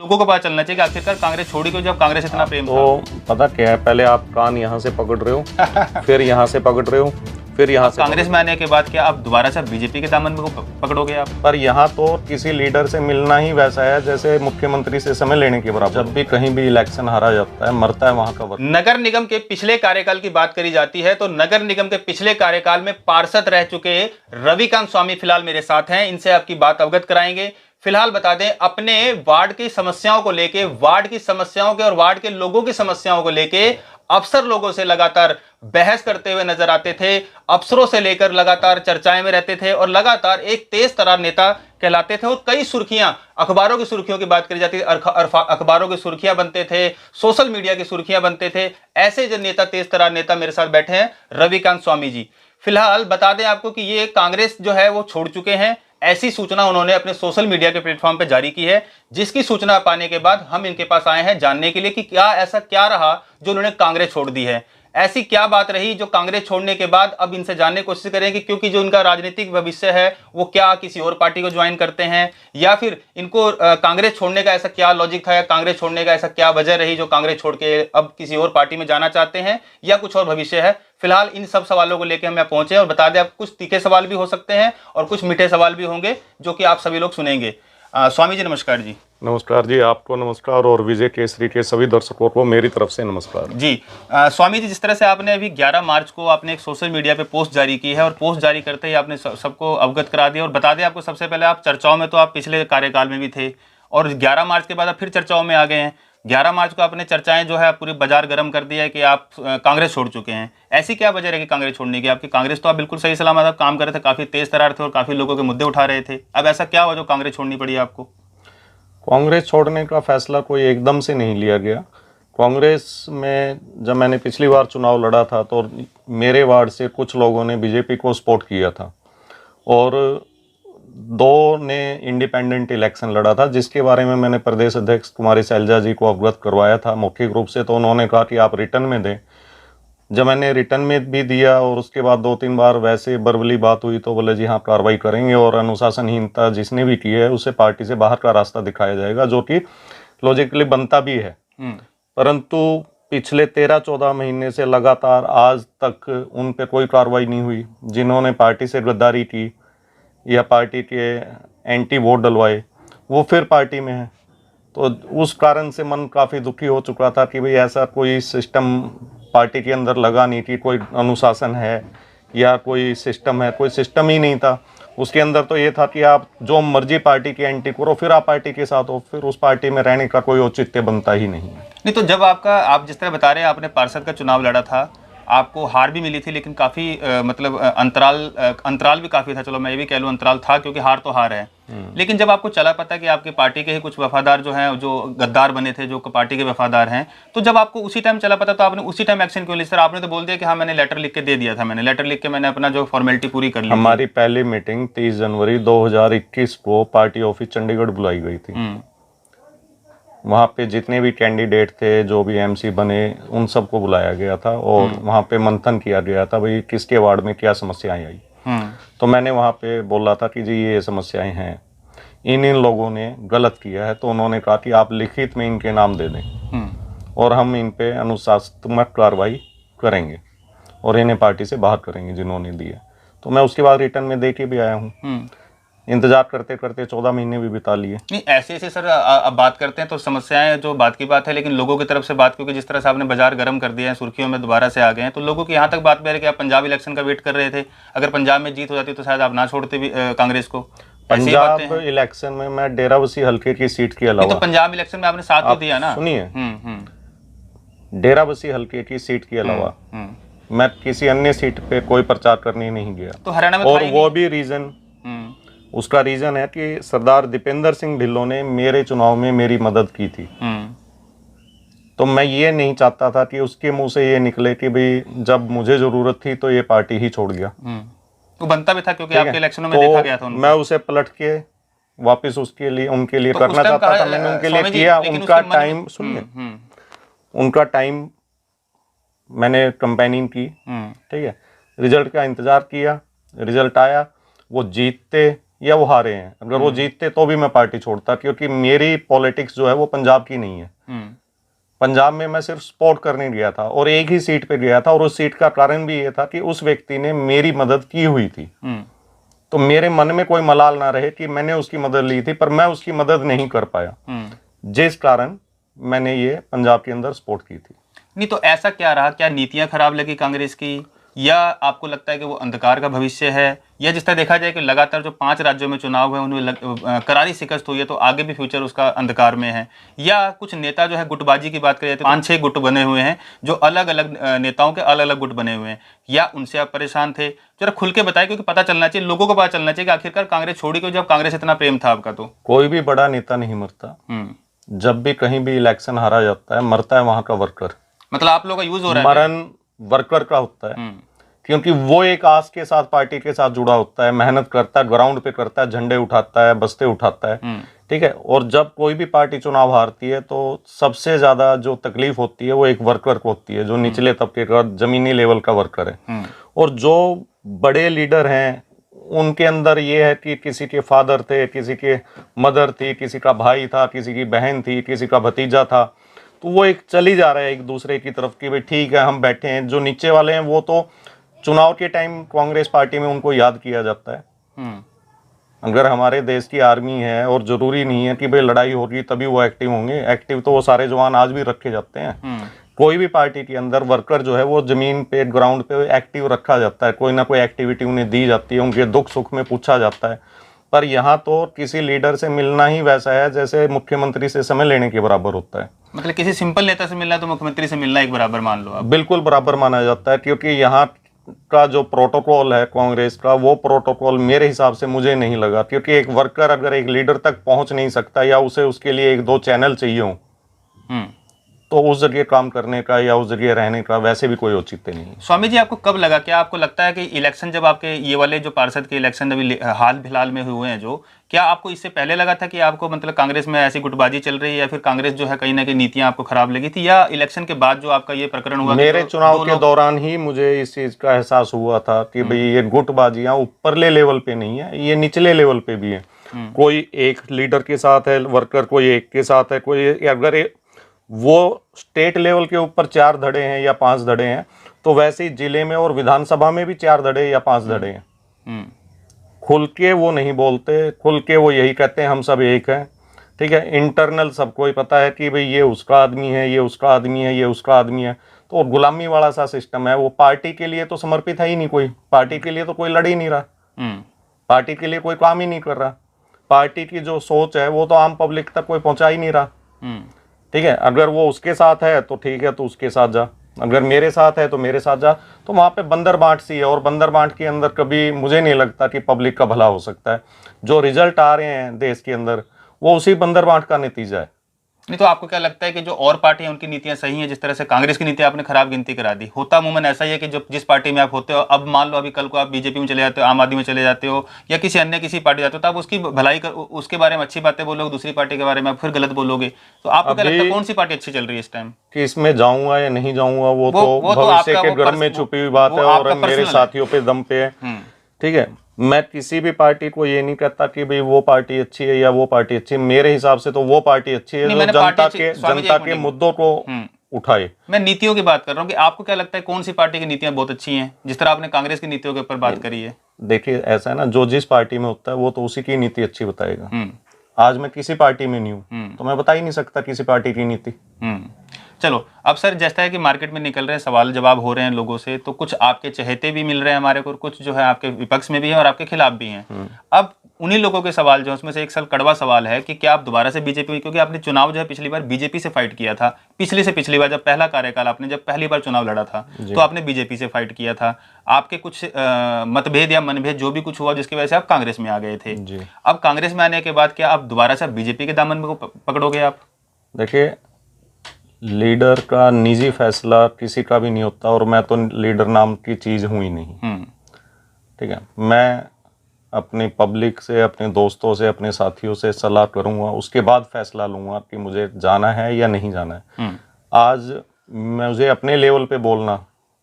लोगों को पता चलना चाहिए कि आखिरकार कांग्रेस छोड़ी क्यों, जब कांग्रेस इतना प्रेम था। तो पता क्या है, पहले आप कान यहाँ से पकड़ रहे हो फिर यहाँ से पकड़ रहे हो, फिर यहाँ से कांग्रेस में आने के बाद क्या आप दोबारा से बीजेपी के दामन में पकड़ोगे आप? पर यहाँ तो किसी लीडर से मिलना ही वैसा है जैसे मुख्यमंत्री से समय लेने के बराबर। जब भी कहीं भी इलेक्शन हारा जाता है, मरता है वहां का वक्त। नगर निगम के पिछले कार्यकाल की बात करी जाती है तो नगर निगम के पिछले कार्यकाल में पार्षद रह चुके रविकांत स्वामी फिलहाल मेरे साथ हैं, इनसे आपकी बात अवगत कराएंगे। फिलहाल बता दें, अपने वार्ड की समस्याओं को लेके, वार्ड की समस्याओं के और वार्ड के लोगों की समस्याओं को लेके अफसर लोगों से लगातार बहस करते हुए नजर आते थे, अफसरों से लेकर लगातार चर्चाएं में रहते थे और लगातार एक तेज तरार नेता कहलाते थे। और कई सुर्खियां, अखबारों की सुर्खियों की बात करी जाती है, अखबारों की सुर्खियां बनते थे, सोशल मीडिया की सुर्खियां बनते थे। ऐसे जो नेता, तेज तरार नेता मेरे साथ बैठे हैं, रविकांत स्वामी जी। फिलहाल बता दें आपको कि ये कांग्रेस जो है वो छोड़ चुके हैं, ऐसी सूचना उन्होंने अपने सोशल मीडिया के प्लेटफॉर्म पर जारी की है, जिसकी सूचना पाने के बाद हम इनके पास आए हैं जानने के लिए कि क्या ऐसा क्या रहा जो उन्होंने कांग्रेस छोड़ दी है, ऐसी क्या बात रही जो कांग्रेस छोड़ने के बाद। अब इनसे जानने की कोशिश करेंगे, क्योंकि जो इनका राजनीतिक भविष्य है वो क्या किसी और पार्टी को ज्वाइन करते हैं या फिर इनको कांग्रेस छोड़ने का ऐसा क्या लॉजिक था, या कांग्रेस छोड़ने का ऐसा क्या वजह रही जो कांग्रेस छोड़ के अब किसी और पार्टी में जाना चाहते हैं, या कुछ और भविष्य है। फिलहाल इन सब सवालों को लेकर हम यहाँ पहुंचे और बता दें, आप कुछ तीखे सवाल भी हो सकते हैं और कुछ मीठे सवाल भी होंगे जो कि आप सभी लोग सुनेंगे। स्वामी जी नमस्कार जी। नमस्कार जी, आपको नमस्कार और विजय केसरी के सभी दर्शकों को मेरी तरफ से नमस्कार जी। स्वामी जी, जिस तरह से आपने अभी 11 मार्च को आपने एक सोशल मीडिया पे पोस्ट जारी की है और पोस्ट जारी करते ही आपने सबको अवगत करा दिया। और बता दें आपको, सबसे पहले आप चर्चाओं में तो आप पिछले कार्यकाल में भी थे और 11 मार्च के बाद आप फिर चर्चाओं में आ गए हैं। 11 मार्च को आपने चर्चाएं जो है पूरी बाजार गर्म कर दिया है कि आप कांग्रेस छोड़ चुके हैं। ऐसी क्या वजह रहेगी कांग्रेस छोड़ने की आपकी? कांग्रेस तो आप बिल्कुल सही सलामत आप काम कर रहे थे, काफी तेज तरार थे और काफी लोगों के मुद्दे उठा रहे थे। अब ऐसा क्या हुआ जो कांग्रेस छोड़नी पड़ी आपको? कांग्रेस छोड़ने का फैसला कोई एकदम से नहीं लिया गया। कांग्रेस में जब मैंने पिछली बार चुनाव लड़ा था तो मेरे वार्ड से कुछ लोगों ने बीजेपी को सपोर्ट किया था और 2 ने इंडिपेंडेंट इलेक्शन लड़ा था, जिसके बारे में मैंने प्रदेश अध्यक्ष कुमारी शैलजा जी को अवगत करवाया था मौखिक रूप से। तो उन्होंने कहा कि आप रिटर्न में दें। जब मैंने रिटर्न में भी दिया और उसके बाद 2-3 बार वैसे वर्बली बात हुई तो बोले जी हाँ कार्रवाई करेंगे और अनुशासनहीनता जिसने भी की है उसे पार्टी से बाहर का रास्ता दिखाया जाएगा, जो कि लॉजिकली बनता भी है। परंतु पिछले 13-14 महीने से लगातार आज तक उन पे कोई कार्रवाई नहीं हुई। जिन्होंने पार्टी से गद्दारी की या पार्टी के एंटी वोट डलवाए वो फिर पार्टी में है। तो उस कारण से मन काफ़ी दुखी हो चुका था कि भाई ऐसा कोई सिस्टम पार्टी के अंदर लगा नहीं कि कोई अनुशासन है या कोई सिस्टम है, कोई सिस्टम ही नहीं था उसके अंदर। तो ये था कि आप जो मर्जी पार्टी की एंटी करो, फिर आप पार्टी के साथ हो, फिर उस पार्टी में रहने का कोई औचित्य बनता ही नहीं। नहीं तो जब आप जिस तरह बता रहे हैं, आपने पार्षद का चुनाव लड़ा था, आपको हार भी मिली थी, लेकिन काफ़ी मतलब अंतराल भी काफ़ी था। चलो मैं ये भी कह लूँ अंतराल था, क्योंकि हार तो हार है। लेकिन जब आपको चला पता कि आपकी पार्टी के ही कुछ वफादार जो हैं, जो गद्दार बने थे, जो पार्टी के वफादार हैं, तो जब आपको उसी टाइम चला पता तो आपने उसी टाइम एक्शन क्यों ली? सर आपने तो बोल दिया कि हाँ मैंने लेटर लिख के दे दिया था, मैंने लेटर लिख के मैंने अपना जो फॉर्मेलिटी पूरी कर ली। हमारी पहली मीटिंग 30 जनवरी 2021 को पार्टी ऑफिस चंडीगढ़ बुलाई गई थी। वहाँ पे जितने भी कैंडिडेट थे, जो भी एमसी बने, उन सबको बुलाया गया था और वहाँ पे मंथन किया गया था भाई किसके वार्ड में क्या समस्याएं आई। तो मैंने वहाँ पे बोला था कि जी ये समस्याएं हैं, इन लोगों ने गलत किया है। तो उन्होंने कहा कि आप लिखित में इनके नाम दे दें और हम इन पे अनुशासनात्मक कार्रवाई करेंगे और इन्हें पार्टी से बाहर करेंगे जिन्होंने दिया। तो मैं उसके बाद रिटर्न में दे के भी आया हूँ। इंतजार करते करते 14 महीने भी बिता लिए। नहीं ऐसे सर अब बात करते हैं तो समस्याएं जो बात की बात है, लेकिन लोगों की तरफ से बात, क्योंकि जिस तरह से आपने बाजार गर्म कर दिया है, सुर्खियों में दोबारा से आ गए हैं, तो लोगों की यहाँ तक बात भी है कि आप पंजाब इलेक्शन का वेट कर रहे थे। अगर पंजाब में जीत हो जाती तो शायद आप ना छोड़ते भी कांग्रेस को। पंजाब इलेक्शन में मैं डेराबस्सी हल्के की सीट के अलावा, तो पंजाब इलेक्शन में आपने साथ तो दिया ना। सुनिए, डेराबस्सी हल्के की सीट के अलावा मैं किसी अन्य सीट पे कोई प्रचार करने नहीं गया। तो हरियाणा में और वो भी रीजन, उसका रीजन है कि सरदार दीपेंद्र सिंह ढिल्लों ने मेरे चुनाव में मेरी मदद की थी। तो मैं ये नहीं चाहता था कि उसके मुंह से ये निकले कि भाई जब मुझे जरूरत थी तो ये पार्टी ही छोड़ गया। तो बनता भी था, क्योंकि आपके इलेक्शनों में देखा गया था उनको। मैं उसे पलट के वापस उसके लिए उनके लिए करना चाहता था। मैंने उनके लिए किया। उनका टाइम सुनिए, उनका टाइम मैंने कैंपेनिंग की, ठीक है, रिजल्ट का इंतजार किया, रिजल्ट आया, वो जीतते या वो हारे हैं। अगर वो जीतते तो भी मैं पार्टी छोड़ता, क्योंकि मेरी पॉलिटिक्स जो है वो पंजाब की नहीं है। पंजाब में मैं सिर्फ सपोर्ट करने गया था और एक ही सीट पे गया था, और उस सीट का कारण भी ये था कि उस व्यक्ति ने मेरी मदद की हुई थी। तो मेरे मन में कोई मलाल ना रहे कि मैंने उसकी मदद ली थी पर मैं उसकी मदद नहीं कर पाया, जिस कारण मैंने ये पंजाब के अंदर सपोर्ट की थी। नहीं तो ऐसा क्या रहा, क्या नीतियां खराब लगी कांग्रेस की, या आपको लगता है कि वो अंधकार का भविष्य है, या जिस तरह देखा जाए कि लगातार जो 5 राज्यों में चुनाव है उनमें करारी शिकस्त हुई है तो आगे भी फ्यूचर उसका अंधकार में है, या कुछ नेता जो है गुटबाजी की बात करें तो 5-6 गुट बने हुए हैं जो अलग अलग नेताओं के अलग अलग गुट बने हुए हैं, या उनसे आप परेशान थे? जरा खुल के बताएं, क्योंकि पता चलना चाहिए, लोगों को पता चलना चाहिए कि आखिरकार कांग्रेस छोड़ी क्यों जब कांग्रेस इतना प्रेम था आपका। तो कोई भी बड़ा नेता नहीं मरता, जब भी कहीं भी इलेक्शन हारा जाता है मरता है वहां का वर्कर। मतलब आप लोगों का यूज हो रहा है, मरण वर्कर का होता है, क्योंकि वो एक आस के साथ पार्टी के साथ जुड़ा होता है, मेहनत करता है, ग्राउंड पे करता है, झंडे उठाता है, बस्ते उठाता है, ठीक है। और जब कोई भी पार्टी चुनाव हारती है तो सबसे ज्यादा जो तकलीफ होती है वो एक वर्कर को होती है, जो निचले तबके का जमीनी लेवल का वर्कर है। और जो बड़े लीडर हैं उनके अंदर ये है कि किसी के फादर थे, किसी के मदर थी, किसी का भाई था, किसी की बहन थी, किसी का भतीजा था, तो वो एक चली जा रहा है एक दूसरे की तरफ कि भाई ठीक है हम बैठे हैं। जो नीचे वाले हैं वो तो चुनाव के टाइम कांग्रेस पार्टी में उनको याद किया जाता है। अगर हमारे देश की आर्मी है और जरूरी नहीं है कि भाई लड़ाई होगी तभी वो एक्टिव होंगे, एक्टिव तो वो सारे जवान आज भी रखे जाते हैं। कोई भी पार्टी के अंदर वर्कर जो है वो जमीन पे ग्राउंड पे एक्टिव रखा जाता है, कोई ना कोई एक्टिविटी उन्हें दी जाती है, उनके दुख सुख में पूछा जाता है। पर यहाँ तो किसी लीडर से मिलना ही वैसा है जैसे मुख्यमंत्री से समय लेने के बराबर होता है। मतलब किसी सिंपल नेता से मिलना तो मुख्यमंत्री से मिलना एक बराबर मान लो आप। बिल्कुल बराबर माना जाता है, क्योंकि यहाँ का जो प्रोटोकॉल है कांग्रेस का, वो प्रोटोकॉल मेरे हिसाब से मुझे नहीं लगा। क्योंकि एक वर्कर अगर एक लीडर तक पहुंच नहीं सकता या उसे उसके लिए 1-2 चैनल चाहिए हो तो उस जगह काम करने का या उस जगह रहने का वैसे भी कोई औचित्य नहीं है। स्वामी जी आपको कब लगा, क्या आपको लगता है कि इलेक्शन जब आपके ये वाले जो पार्षद के इलेक्शन अभी हाल फिलहाल में हुए हैं जो, क्या आपको इससे पहले लगा था कि आपको मतलब कांग्रेस में ऐसी गुटबाजी चल रही है या फिर कांग्रेस जो है कहीं ना कहीं नीतियां आपको खराब लगी थी, या इलेक्शन के बाद जो आपका ये प्रकरण हुआ? मेरे चुनाव के दौरान ही मुझे इस चीज का एहसास हुआ था कि भाई ये गुटबाजियां ऊपरले लेवल पे नहीं है, ये निचले लेवल पे भी है। कोई एक लीडर के साथ है वर्कर, कोई एक के साथ है, कोई अगर वो स्टेट लेवल के ऊपर 4 धड़े हैं या 5 धड़े हैं तो वैसे ही जिले में और विधानसभा में भी 4 धड़े या 5 धड़े हैं। खुल के वो नहीं बोलते, खुल के वो यही कहते हैं हम सब एक हैं, ठीक है। इंटरनल सबको ही पता है कि भाई ये उसका आदमी है, ये उसका आदमी है, ये उसका आदमी है। तो गुलामी वाला सा सिस्टम है। वो पार्टी के लिए तो समर्पित है ही नहीं, कोई पार्टी के लिए तो कोई लड़ ही नहीं रहा, पार्टी के लिए कोई काम ही नहीं कर रहा। पार्टी की जो सोच है वो तो आम पब्लिक तक कोई पहुंचा ही नहीं रहा, ठीक है। अगर वो उसके साथ है तो ठीक है, तो उसके साथ जा, अगर मेरे साथ है तो मेरे साथ जा। तो वहां पे बंदर बांट सी है, और बंदर बांट के अंदर कभी मुझे नहीं लगता कि पब्लिक का भला हो सकता है। जो रिजल्ट आ रहे हैं देश के अंदर वो उसी बंदर बांट का नतीजा है। नहीं तो आपको क्या लगता है कि जो और पार्टी है उनकी नीतियां सही हैं? जिस तरह से कांग्रेस की नीति आपने खराब गिनती करा दी, होता अमूमन ऐसा ही है कि जब जिस पार्टी में आप होते हो, अब मान लो अभी कल को आप बीजेपी में चले जाते हो, आम आदमी में चले जाते हो, या किसी अन्य किसी पार्टी जाते हो, तो आप उसकी भलाई कर, उसके बारे में अच्छी बातें बोलोगे, दूसरी पार्टी के बारे में आप फिर गलत बोलोगे। तो आपको क्या लगता है कौन सी पार्टी अच्छी चल रही है इस टाइम? कि इसमें जाऊंगा या नहीं जाऊंगा वो तो भविष्य के गर्भ में छुपी हुई बात है और मेरे साथियों पे दम पे है, ठीक है। मैं किसी भी पार्टी को ये नहीं कहता कि भाई वो पार्टी अच्छी है या वो पार्टी अच्छी है। मेरे हिसाब से तो वो पार्टी अच्छी है जो जनता के मुद्दों को उठाए। मैं नीतियों की बात कर रहा हूँ कि आपको क्या लगता है कौन सी पार्टी की नीतियां बहुत अच्छी हैं, जिस तरह आपने कांग्रेस की नीतियों के ऊपर बात करी है? देखिए ऐसा है ना, जो जिस पार्टी में होता है वो तो उसी की नीति अच्छी बताएगा। आज मैं किसी पार्टी में नहीं हूँ तो मैं बता ही नहीं सकता किसी पार्टी की नीति। चलो अब सर, जैसा है कि मार्केट में निकल रहे हैं, सवाल जवाब हो रहे हैं लोगों से, तो कुछ आपके चहेते भी मिल रहे हैं हमारे को, कुछ जो है आपके विपक्ष में भी हैं और आपके खिलाफ भी हैं। अब उन्हीं लोगों के सवाल जो है उसमें से एक कड़वा सवाल है कि क्या आप दोबारा से बीजेपी, क्योंकि आपने चुनाव जो है पिछली बार बीजेपी से फाइट किया था, पिछली से पिछली बार जब पहला कार्यकाल आपने जब पहली बार चुनाव लड़ा था तो आपने बीजेपी से फाइट किया था। आपके कुछ मतभेद या मनभेद जो भी कुछ हुआ जिसकी वजह से आप कांग्रेस में आ गए थे। अब कांग्रेस में आने के बाद क्या आप दोबारा से बीजेपी के दामन में पकड़ोगे आप? देखिए लीडर का निजी फैसला किसी का भी नहीं होता, और मैं तो लीडर नाम की चीज हूं ही नहीं, ठीक है। मैं अपनी पब्लिक से, अपने दोस्तों से, अपने साथियों से सलाह करूंगा, उसके बाद फैसला लूंगा कि मुझे जाना है या नहीं जाना है। आज मुझे अपने लेवल पे बोलना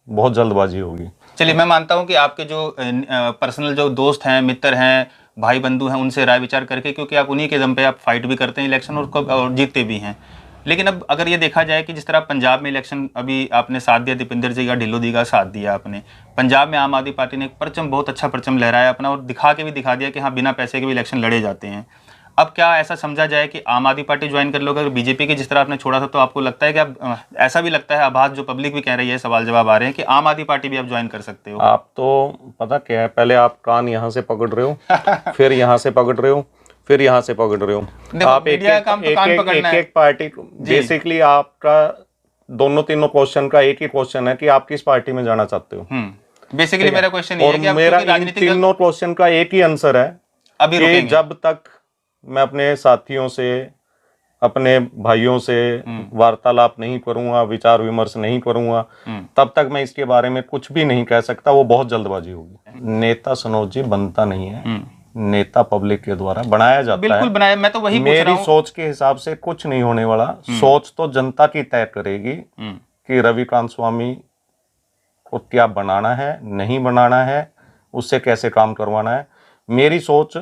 बहुत जल्दबाजी होगी। चलिए मैं मानता हूं कि आपके जो पर्सनल जो दोस्त हैं, मित्र हैं, भाई बंधु हैं उनसे राय विचार करके, क्योंकि आप उन्हीं के दम पे आप फाइट भी करते हैं इलेक्शन और जीतते भी हैं। लेकिन अब अगर ये देखा जाए कि जिस तरह पंजाब में इलेक्शन अभी आपने साथ दिया, दीपेंद्र जी का ढिल्लो दी का साथ दिया आपने, पंजाब में आम आदमी पार्टी ने एक परचम, बहुत अच्छा परचम लहराया अपना और दिखा के भी दिखा दिया कि हाँ बिना पैसे के भी इलेक्शन लड़े जाते हैं। अब क्या ऐसा समझा जाए कि आम आदमी पार्टी ज्वाइन कर लोगे? अगर बीजेपी के जिस तरह आपने छोड़ा था, तो आपको लगता है कि आप, ऐसा भी लगता है, आभास जो पब्लिक भी कह रही है, सवाल जवाब आ रहे हैं कि आम आदमी पार्टी भी आप ज्वाइन कर सकते हो? आप तो पता क्या है, पहले आप कान यहाँ से पकड़ रहे हो फिर यहाँ से पकड़ रहे हो, फिर यहाँ से पकड़ रहे हो। आप एक पार्टी, बेसिकली आपका दोनों तीनों क्वेश्चन का एक ही क्वेश्चन है कि आप किस पार्टी में जाना चाहते हो। बेसिकली मेरा क्वेश्चन ये है कि मेरा इन तीनों क्वेश्चन का एक ही आंसर है अभी कि जब तक मैं अपने साथियों से, अपने भाइयों से वार्तालाप नहीं करूंगा, विचार विमर्श नहीं करूंगा, तब तक मैं इसके बारे में कुछ भी नहीं कह सकता। वो बहुत जल्दबाजी होगी। नेता सनोज जी बनता नहीं है, नेता पब्लिक के द्वारा बनाया जाता है। बिल्कुल बनाया, मैं तो वही पूछ रहा मेरी हूं। सोच के हिसाब से कुछ नहीं होने वाला। सोच तो जनता की तय करेगी कि रविकांत स्वामी को क्या बनाना है, नहीं बनाना है, उससे कैसे काम करवाना है। मेरी सोच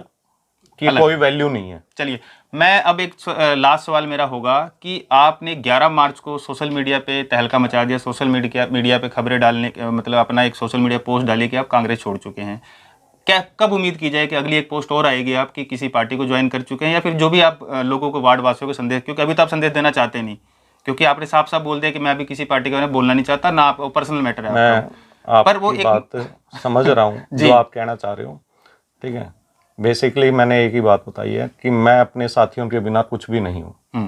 की कोई वैल्यू नहीं है। चलिए, मैं अब एक लास्ट सवाल मेरा होगा कि आपने 11 मार्च को सोशल मीडिया पे तहलका मचा दिया, सोशल मीडिया पे खबरें डालने, मतलब अपना एक सोशल मीडिया पोस्ट डाली कि आप कांग्रेस छोड़ चुके हैं। क्या कब उम्मीद की जाए कि अगली एक पोस्ट और आएगी आपकी, किसी पार्टी को ज्वाइन कर चुके हैं, या फिर जो भी आप लोगों को, वार्ड वासियों को संदेश, क्योंकि अभी तो आप संदेश देना चाहते नहीं, क्योंकि आपने साफ साफ बोल दिया कि मैं अभी किसी पार्टी के बारे में बोलना नहीं चाहता, ना आप पर्सनल मैटर है। मैं आपकी बात समझ रहा हूँ जो आप कहना चाह रहे हो, ठीक है। बेसिकली मैंने एक ही बात बताई है कि मैं अपने साथियों के बिना कुछ भी नहीं हूँ।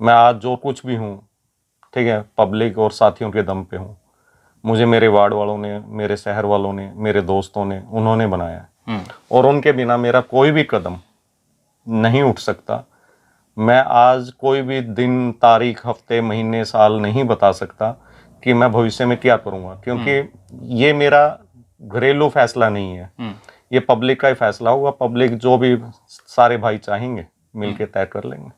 मैं आज जो कुछ भी हूँ, ठीक है, पब्लिक और साथियों के दम पे हूँ। मुझे मेरे वार्ड वालों ने, मेरे शहर वालों ने, मेरे दोस्तों ने, उन्होंने बनाया है और उनके बिना मेरा कोई भी कदम नहीं उठ सकता। मैं आज कोई भी दिन, तारीख, हफ्ते, महीने, साल नहीं बता सकता कि मैं भविष्य में क्या करूँगा, क्योंकि ये मेरा घरेलू फैसला नहीं है, ये पब्लिक का ही फैसला होगा। पब्लिक जो भी सारे भाई चाहेंगे मिलके तय कर लेंगे।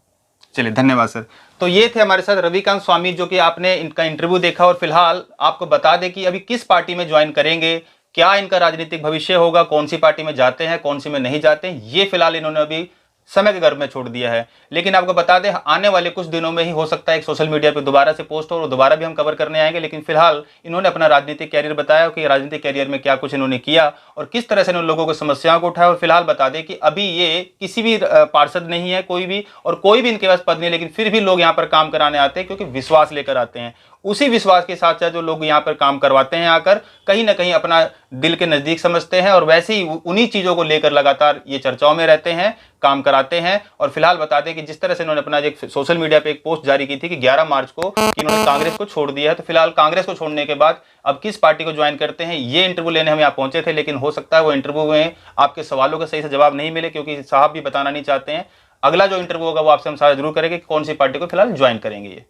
चलिए, धन्यवाद सर। तो ये थे हमारे साथ रविकांत स्वामी, जो कि आपने इनका इंटरव्यू देखा और फिलहाल आपको बता दें कि अभी किस पार्टी में ज्वाइन करेंगे, क्या इनका राजनीतिक भविष्य होगा, कौन सी पार्टी में जाते हैं, कौन सी में नहीं जाते हैं, ये फिलहाल इन्होंने अभी समय के गर्भ में छोड़ दिया है। लेकिन आपको बता दें, आने वाले कुछ दिनों में ही हो सकता है एक सोशल मीडिया पे दोबारा से पोस्ट हो और दोबारा भी हम कवर करने आएंगे। लेकिन फिलहाल इन्होंने अपना राजनीतिक कैरियर बताया कि राजनीतिक कैरियर में क्या कुछ इन्होंने किया और किस तरह से इन्होंने लोगों की समस्याओं को उठाया। और फिलहाल बता दें कि अभी ये किसी भी पार्षद नहीं है, कोई भी, और कोई भी इनके पास पद नहीं, लेकिन फिर भी लोग यहाँ पर काम कराने आते हैं क्योंकि विश्वास लेकर आते हैं। उसी विश्वास के साथ साथ जो लोग यहाँ पर काम करवाते हैं आकर, कहीं ना कहीं अपना दिल के नजदीक समझते हैं और वैसे ही उन्हीं चीजों को लेकर लगातार ये चर्चाओं में रहते हैं, काम कराते हैं। और फिलहाल बता दें कि जिस तरह से इन्होंने अपना एक सोशल मीडिया पे एक पोस्ट जारी की थी कि 11 मार्च को कि इन्होंने कांग्रेस को छोड़ दिया है, तो फिलहाल कांग्रेस को छोड़ने के बाद अब किस पार्टी को ज्वाइन करते हैं, ये इंटरव्यू लेने हम यहाँ पहुंचे थे। लेकिन हो सकता है वो इंटरव्यू में आपके सवालों का सही से जवाब नहीं मिले, क्योंकि साहब भी बताना नहीं चाहते हैं। अगला जो इंटरव्यू होगा वो आपसे हम साझा जरूर करेंगे कि कौन सी पार्टी को फिलहाल ज्वाइन करेंगे ये।